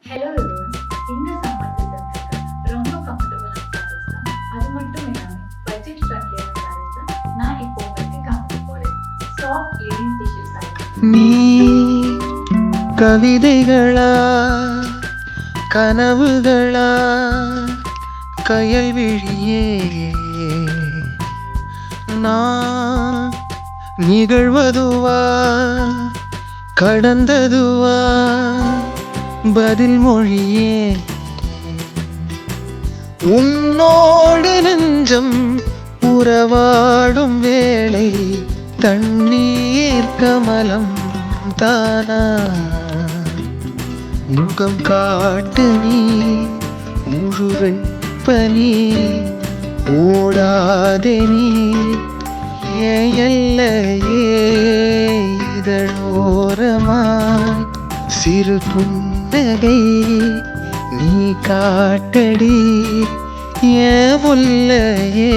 Hello everyone. இந்த summer சீசனுக்கு ரொம்ப கம்ஃபர்டபுளான சாரீஸ் தான். அது மட்டும் இல்லாமல் பட்ஜெட் ஃப்ரெண்ட்லியான சாரீஸ் தான் நான் இப்போ உங்களுக்கு காமிக்க போகிறேன். Soft linen tissue sarees. நீ கவிதைகளா கனவுகளா கயல்விழியே நான் நிகழ்வதுவா கடந்ததுவா பதில் மொழியே உன்னோடு நெஞ்சம் உறவாடும் வேளை தண்ணீர் கமலம் தானா முகம் காட்டு நீ முழுவன் பனி ஓடாதே நீ எல்லையே இதழோரமாய் சிறு புன்னகை நீ காட்டடி ஏ முல்லையே